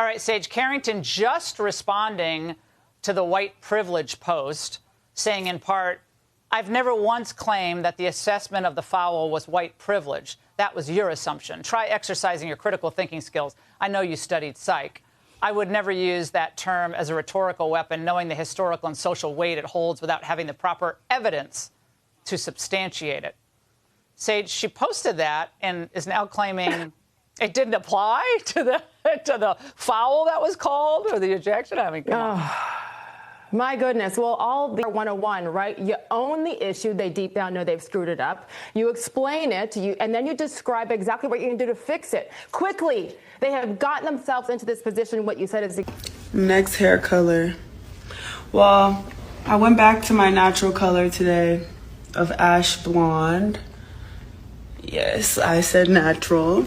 All right, Sage Carrington just responding to the white privilege post, saying in part, I've never once claimed that the assessment of the foul was white privilege. That was your assumption. Try exercising your critical thinking skills. I know you studied psych. I would never use that term as a rhetorical weapon, knowing the historical and social weight it holds without having the proper evidence to substantiate it. Sage, she posted that and is now claiming it didn't apply to the foul that was called or the ejection. I mean, come on. My goodness. Well, all the 101, right? You own the issue. They deep down know they've screwed it up. You explain it, and then you describe exactly what you're going to do to fix it. Quickly. They have gotten themselves into this position. What you said is... Next hair color. Well, I went back to my natural color today of ash blonde. Yes, I said natural.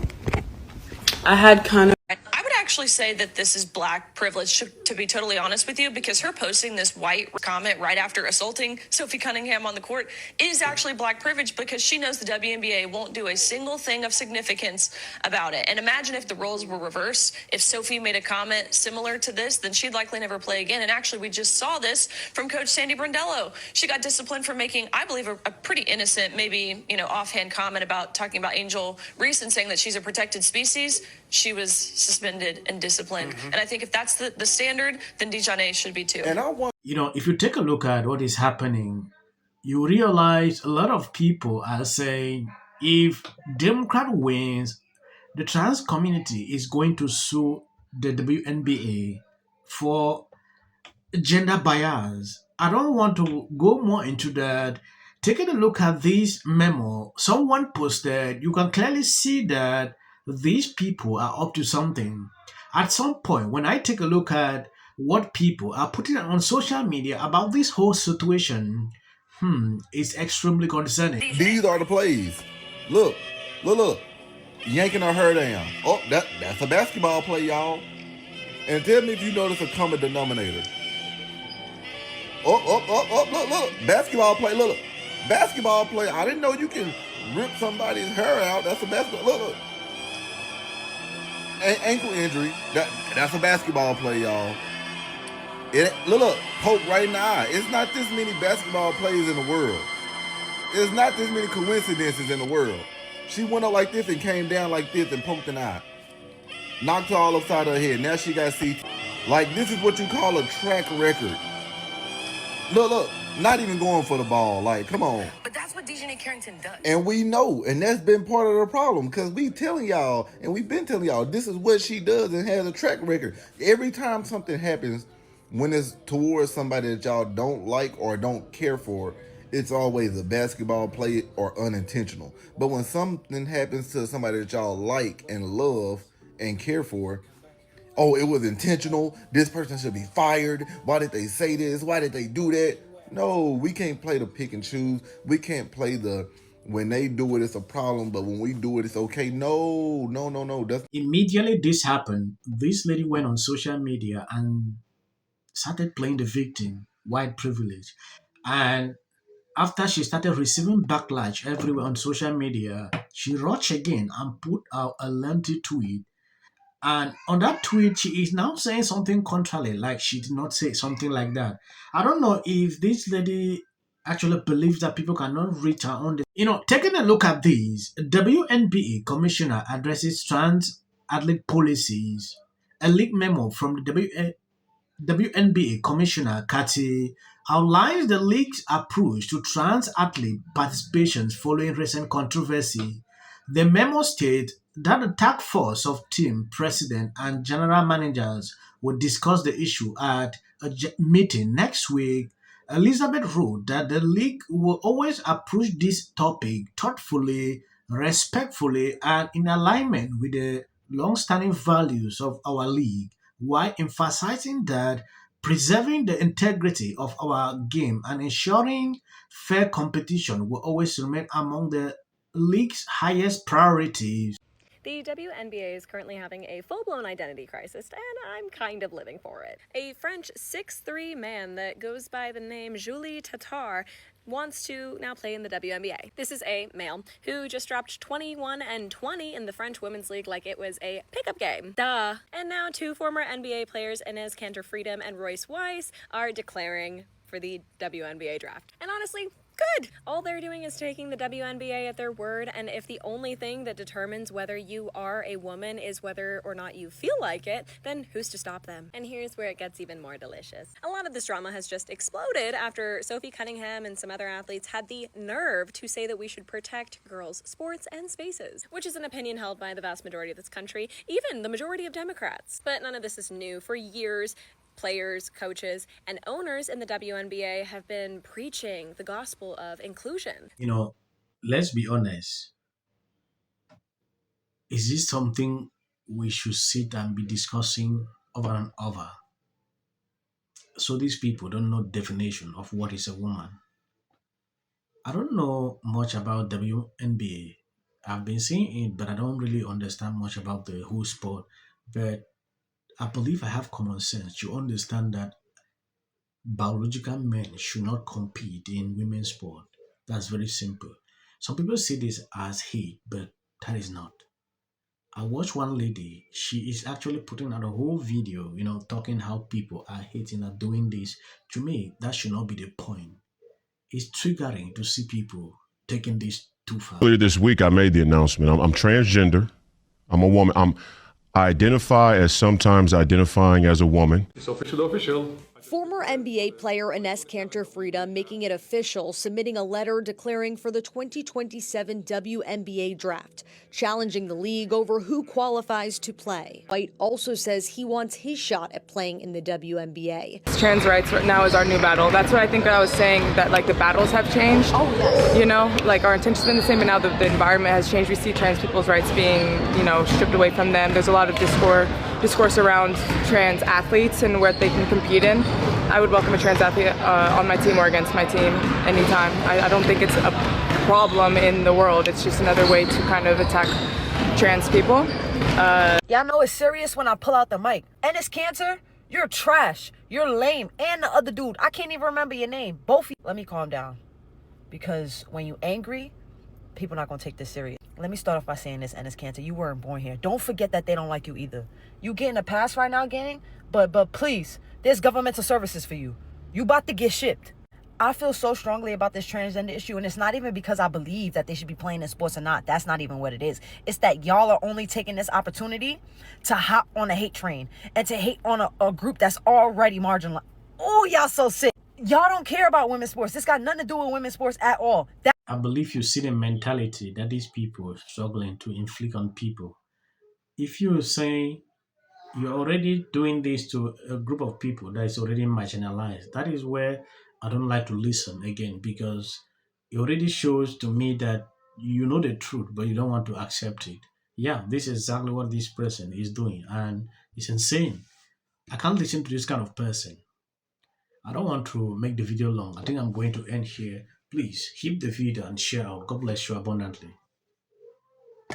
I had kind of... I would actually say that this is black privilege, to be totally honest with you, because her posting this white comment right after assaulting Sophie Cunningham on the court is actually black privilege because she knows the WNBA won't do a single thing of significance about it. And imagine if the roles were reversed. If Sophie made a comment similar to this, then she'd likely never play again. And actually, we just saw this from Coach Sandy Brondello. She got disciplined for making, I believe, a pretty innocent, maybe, offhand comment about talking about Angel Reese and saying that she's a protected species. She was suspended and disciplined. And I think if that's the standard, then Dejanay should be too. And if you take a look at what is happening, you realize a lot of people are saying if Democrat wins, the trans community is going to sue the WNBA for gender bias. I don't want to go more into that. Taking a look at this memo someone posted, you can clearly see that these people are up to something. At some point, when I take a look at what people are putting on social media about this whole situation, it's extremely concerning. These are the plays. Look. Yanking her hair down. Oh, that's a basketball play, y'all. And tell me if you notice a common denominator. Look. Basketball play, look. Basketball play. I didn't know you can rip somebody's hair out. That's a basketball. Look. Ankle injury. That's a basketball play, y'all. Look, poke right in the eye. It's not this many basketball plays in the world. There's not this many coincidences in the world. She went up like this and came down like this and poked an eye. Knocked her all upside her head. Now she got CT. Like, this is what you call a track record. Look. Not even going for the ball. Like, come on. But that's what Dejanay Carrington does. And we know. And that's been part of the problem. Because we've been telling y'all, this is what she does and has a track record. Every time something happens, when it's towards somebody that y'all don't like or don't care for, it's always a basketball play or unintentional. But when something happens to somebody that y'all like and love and care for, oh, it was intentional. This person should be fired. Why did they say this? Why did they do that? No, we can't play the pick and choose. We can't play when they do it, it's a problem, but when we do it, it's okay. No. Immediately this happened, this lady went on social media and started playing the victim, white privilege. And after she started receiving backlash everywhere on social media, she rushed again and put out a lengthy tweet. And on that tweet, she is now saying something contrary, like she did not say something like that. I don't know if this lady actually believes that people cannot reach her on the... taking a look at this, WNBA commissioner addresses trans athlete policies. A leaked memo from the WNBA commissioner, Cathy, outlines the league's approach to trans athlete participations following recent controversy. The memo states that the task force of team president and general managers will discuss the issue at a meeting next week. Elizabeth wrote that the league will always approach this topic thoughtfully, respectfully, and in alignment with the long-standing values of our league, while emphasizing that preserving the integrity of our game and ensuring fair competition will always remain among the league's highest priorities. The WNBA is currently having a full-blown identity crisis, and I'm kind of living for it. A French 6'3" man that goes by the name Julie Tatar wants to now play in the WNBA. This is a male who just dropped 21-20 in the French Women's League like it was a pickup game. Duh. And now two former NBA players, Inez Cantor-Freedom and Royce Weiss, are declaring for the WNBA draft. And honestly, good. All they're doing is taking the WNBA at their word, and if the only thing that determines whether you are a woman is whether or not you feel like it, then who's to stop them? And here's where it gets even more delicious. A lot of this drama has just exploded after Sophie Cunningham and some other athletes had the nerve to say that we should protect girls' sports and spaces, which is an opinion held by the vast majority of this country, even the majority of Democrats. But none of this is new. For years, players, coaches, and owners in the WNBA have been preaching the gospel of inclusion. Let's be honest. Is this something we should sit and be discussing over and over? So these people don't know the definition of what is a woman. I don't know much about WNBA. I've been seeing it, but I don't really understand much about the whole sport. But I believe I have common sense to understand that biological men should not compete in women's sport. That's very simple. Some people see this as hate, but that is not. I watched one lady, she is actually putting out a whole video, talking how people are hating her doing this. To me, that should not be the point. It's triggering to see people taking this too far. Earlier this week, I made the announcement. I'm transgender. I'm a woman. I identify as sometimes identifying as a woman. It's official. Former NBA player Inez Cantor-Freedom making it official, submitting a letter declaring for the 2027 WNBA draft, challenging the league over who qualifies to play. White also says he wants his shot at playing in the WNBA. Trans rights right now is our new battle. That's what I think I was saying, that the battles have changed. Oh, yes. Our intentions have been the same, but now the environment has changed. We see trans people's rights being, stripped away from them. There's a lot of discourse around trans athletes and where they can compete in. I would welcome a trans athlete on my team or against my team anytime. I don't think it's a problem in the world. It's just another way to kind of attack trans people. Y'all know it's serious when I pull out the mic. And it's Cancer, you're trash. You're lame. And the other dude, I can't even remember your name. Both of you. Let me calm down. Because when you angry, people not going to take this serious. Let me start off by saying this, and it's Cancer. You weren't born here. Don't forget that they don't like you either. You getting a pass right now, gang? But please, there's governmental services for you. You about to get shipped. I feel so strongly about this transgender issue, and it's not even because I believe that they should be playing in sports or not. That's not even what it is. It's that y'all are only taking this opportunity to hop on a hate train and to hate on a group that's already marginalized. Oh, y'all so sick. Y'all don't care about women's sports. This got nothing to do with women's sports at all. I believe you see the mentality that these people are struggling to inflict on people. If you say you're already doing this to a group of people that is already marginalized, that is where I don't like to listen again, because it already shows to me that you know the truth, but you don't want to accept it. Yeah, this is exactly what this person is doing, and it's insane. I can't listen to this kind of person. I don't want to make the video long. I think I'm going to end here. Please keep the video and share out. God bless you abundantly.